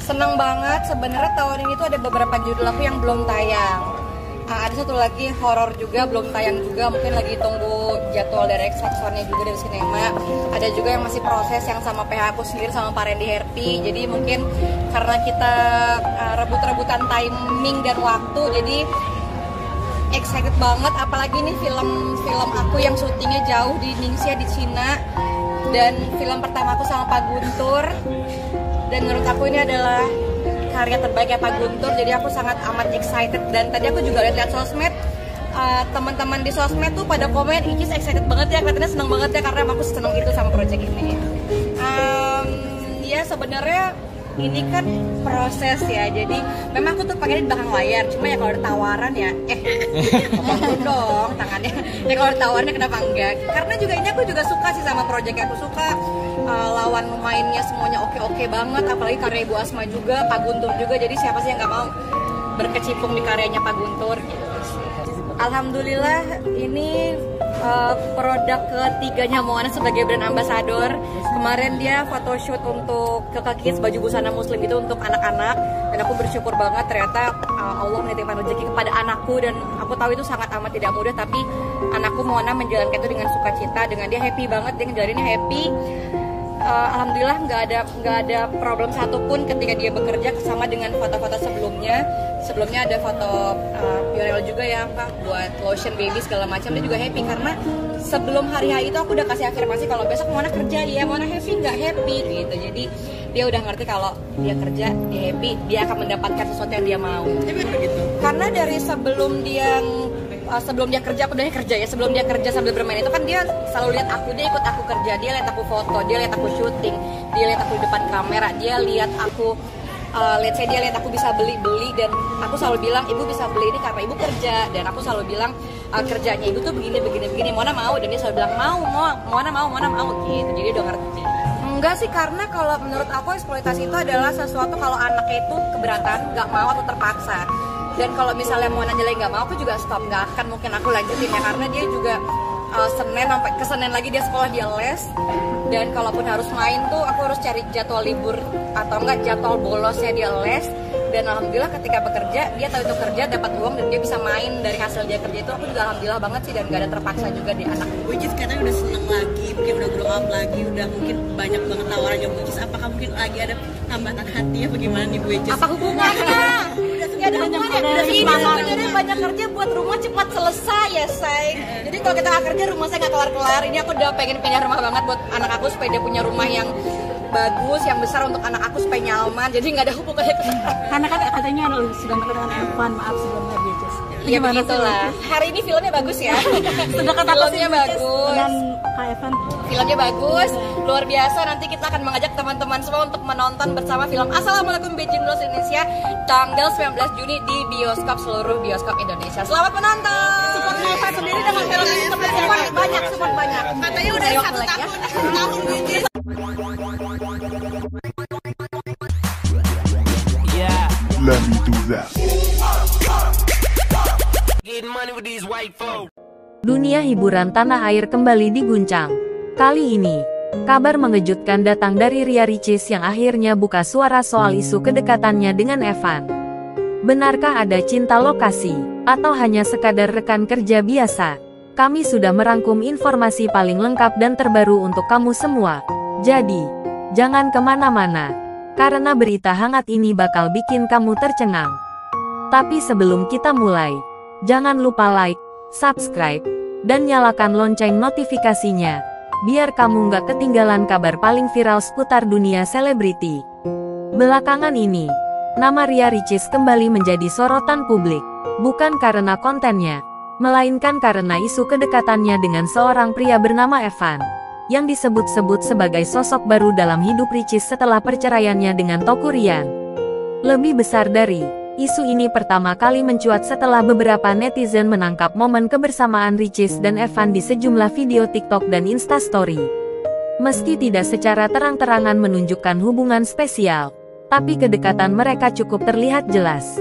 Seneng banget. Sebenarnya tahun ini tuh ada beberapa judul aku yang belum tayang. Ada satu lagi horor juga belum tayang juga, mungkin lagi tunggu jadwal dari X-Factor-nya juga dari sinema. Ada juga yang masih proses yang sama PH aku sendiri sama Pak Randy Herty. Jadi mungkin karena kita rebut-rebutan timing dan waktu, jadi excited banget. Apalagi nih film aku yang syutingnya jauh di Ningxia di Cina, dan film pertama aku sama Pak Guntur. Dan menurut aku ini adalah karya terbaik ya Pak Guntur, jadi aku sangat amat excited. Dan tadi aku juga lihat sosmed, teman-teman di sosmed tuh pada komen, Icis excited banget ya, kelihatannya seneng banget ya karena aku seneng itu sama project ini. Ya sebenarnya ini kan proses ya, jadi memang aku tuh pengen di belakang layar, cuma ya kalau ada tawaran ya, ngomong dong tangannya, ya kalau ada tawarannya kenapa enggak? Karena juga ini aku juga suka sih sama project, aku suka lawan mainnya semuanya oke banget, apalagi karya Ibu Asma juga, Pak Guntur juga, jadi siapa sih yang nggak mau berkecimpung di karyanya Pak Guntur gitu. Alhamdulillah ini produk ketiganya Moana sebagai brand ambassador. Kemarin dia photoshoot untuk Kakak Kids baju busana muslim itu untuk anak-anak, dan aku bersyukur banget ternyata Allah menitipkan rezeki kepada anakku, dan aku tahu itu sangat amat tidak mudah, tapi anakku Moana menjalankan itu dengan sukacita, dengan dia happy banget, dia ngejalaninnya happy. Alhamdulillah nggak ada problem satupun ketika dia bekerja, sama dengan foto-foto sebelumnya. Sebelumnya ada foto viral juga ya Pak buat lotion baby segala macam, dia juga happy karena sebelum hari H itu aku udah kasih afirmasi kalau besok Mona kerja ya, Mona happy nggak happy gitu. Jadi dia udah ngerti kalau dia kerja, dia happy, dia akan mendapatkan sesuatu yang dia mau. Karena dari sebelum dia kerja, aku udah kerja ya, sebelum dia kerja sambil bermain itu kan dia selalu lihat aku, dia ikut aku kerja, dia lihat aku foto, dia lihat aku syuting, dia lihat aku di depan kamera, dia lihat aku let's say dia lihat aku bisa beli, dan aku selalu bilang ibu bisa beli ini karena ibu kerja, dan aku selalu bilang kerjanya ibu tuh begini, Mona mau, dan dia selalu bilang Mona mau gitu, jadi udah ngerti. Enggak sih, karena kalau menurut aku eksploitasi itu adalah sesuatu kalau anaknya itu keberatan, nggak mau atau terpaksa. Dan kalau misalnya Mona nyalain nggak mau, aku juga stop, nggak akan mungkin aku lanjutin ya, karena dia juga Senin sampai ke Senin lagi dia sekolah, dia les, dan kalaupun harus main tuh aku harus cari jadwal libur atau enggak jadwal bolosnya dia les. Dan alhamdulillah ketika bekerja dia tahu itu kerja, dapat uang, dan dia bisa main dari hasil dia kerja itu, aku juga alhamdulillah banget sih, dan gak ada terpaksa juga di anak. Which is katanya udah seneng lagi, mungkin udah grow up lagi, udah mungkin banyak banget tawaran yang Which is apakah mungkin lagi ada tambatan hati ya, bagaimana nih Which is? Apa hubungannya? Gak ada hubungannya. Ini sebenarnya banyak kerja buat rumah cepat selesai ya say. Jadi kalau kita gak kerja rumah saya gak kelar-kelar. Ini aku udah pengen pindah rumah banget buat anak aku supaya dia punya rumah yang bagus, yang besar untuk anak aku supaya nyaman. Jadi nggak ada hubungannya. Karena kan katanya sudah dekat dengan Evan, maaf sebelumnya Beaches. Ya begitulah. Hari ini filmnya bagus ya. Sudah kata filmnya bagus. Dengan Kak Evan. Filmnya bagus, luar biasa. Nanti kita akan mengajak teman-teman semua untuk menonton bersama film Assalamualaikum Beijing News Indonesia tanggal 19 Juni di bioskop seluruh bioskop Indonesia. Selamat menonton. Support Evan sendiri dengan film ini support banyak. Katanya udah 1 tahun Beijing. Let me do that. Dunia hiburan tanah air kembali diguncang. Kali ini, kabar mengejutkan datang dari Ria Ricis yang akhirnya buka suara soal isu kedekatannya dengan Evan. Benarkah ada cinta lokasi, atau hanya sekadar rekan kerja biasa? Kami sudah merangkum informasi paling lengkap dan terbaru untuk kamu semua. Jadi, jangan kemana-mana, karena berita hangat ini bakal bikin kamu tercengang. Tapi sebelum kita mulai, jangan lupa like, subscribe, dan nyalakan lonceng notifikasinya, biar kamu nggak ketinggalan kabar paling viral seputar dunia selebriti. Belakangan ini, nama Ria Ricis kembali menjadi sorotan publik, bukan karena kontennya, melainkan karena isu kedekatannya dengan seorang pria bernama Evan, yang disebut-sebut sebagai sosok baru dalam hidup Ricis setelah perceraiannya dengan Teuku Ryan. Lebih besar dari isu ini pertama kali mencuat setelah beberapa netizen menangkap momen kebersamaan Ricis dan Evan di sejumlah video TikTok dan Instastory. Meski tidak secara terang-terangan menunjukkan hubungan spesial, tapi kedekatan mereka cukup terlihat jelas.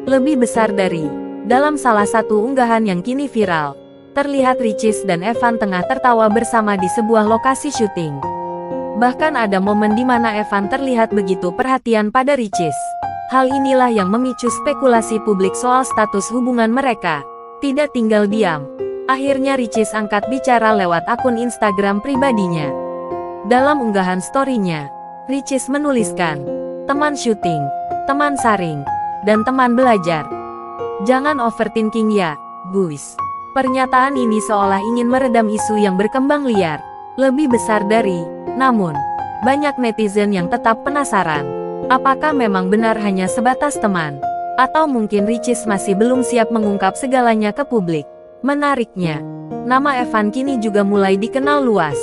Lebih besar dari, dalam salah satu unggahan yang kini viral, terlihat Ricis dan Evan tengah tertawa bersama di sebuah lokasi syuting. Bahkan ada momen di mana Evan terlihat begitu perhatian pada Ricis. Hal inilah yang memicu spekulasi publik soal status hubungan mereka. Tidak tinggal diam. Akhirnya Ricis angkat bicara lewat akun Instagram pribadinya. Dalam unggahan story-nya, Ricis menuliskan, "Teman syuting, teman saring, dan teman belajar. Jangan overthinking ya, guys." Pernyataan ini seolah ingin meredam isu yang berkembang liar, lebih besar dari, namun, banyak netizen yang tetap penasaran. Apakah memang benar hanya sebatas teman? Atau mungkin Ricis masih belum siap mengungkap segalanya ke publik? Menariknya, nama Evan kini juga mulai dikenal luas.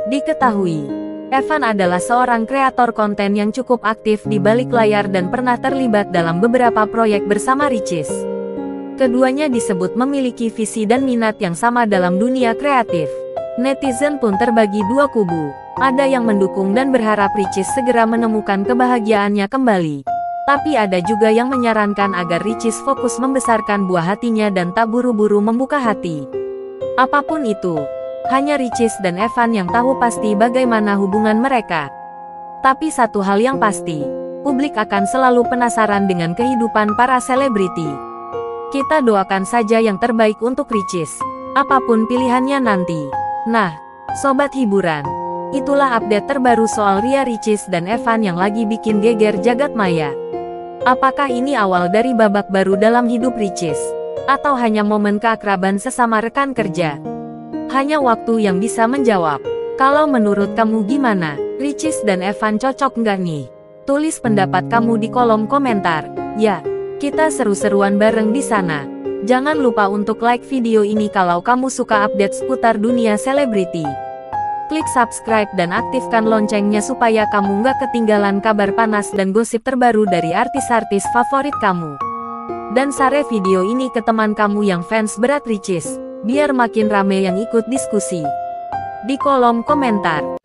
Diketahui, Evan adalah seorang kreator konten yang cukup aktif di balik layar dan pernah terlibat dalam beberapa proyek bersama Ricis. Keduanya disebut memiliki visi dan minat yang sama dalam dunia kreatif. Netizen pun terbagi dua kubu. Ada yang mendukung dan berharap Ricis segera menemukan kebahagiaannya kembali. Tapi ada juga yang menyarankan agar Ricis fokus membesarkan buah hatinya dan tak buru-buru membuka hati. Apapun itu, hanya Ricis dan Evan yang tahu pasti bagaimana hubungan mereka. Tapi satu hal yang pasti, publik akan selalu penasaran dengan kehidupan para selebriti. Kita doakan saja yang terbaik untuk Ricis, apapun pilihannya nanti. Nah, sobat hiburan, itulah update terbaru soal Ria Ricis dan Evan yang lagi bikin geger jagat maya. Apakah ini awal dari babak baru dalam hidup Ricis? Atau hanya momen keakraban sesama rekan kerja? Hanya waktu yang bisa menjawab. Kalau menurut kamu gimana? Ricis dan Evan cocok nggak nih? Tulis pendapat kamu di kolom komentar. Ya, kita seru-seruan bareng di sana. Jangan lupa untuk like video ini kalau kamu suka update seputar dunia selebriti. Klik subscribe dan aktifkan loncengnya supaya kamu nggak ketinggalan kabar panas dan gosip terbaru dari artis-artis favorit kamu. Dan share video ini ke teman kamu yang fans berat Ricis, biar makin rame yang ikut diskusi di kolom komentar.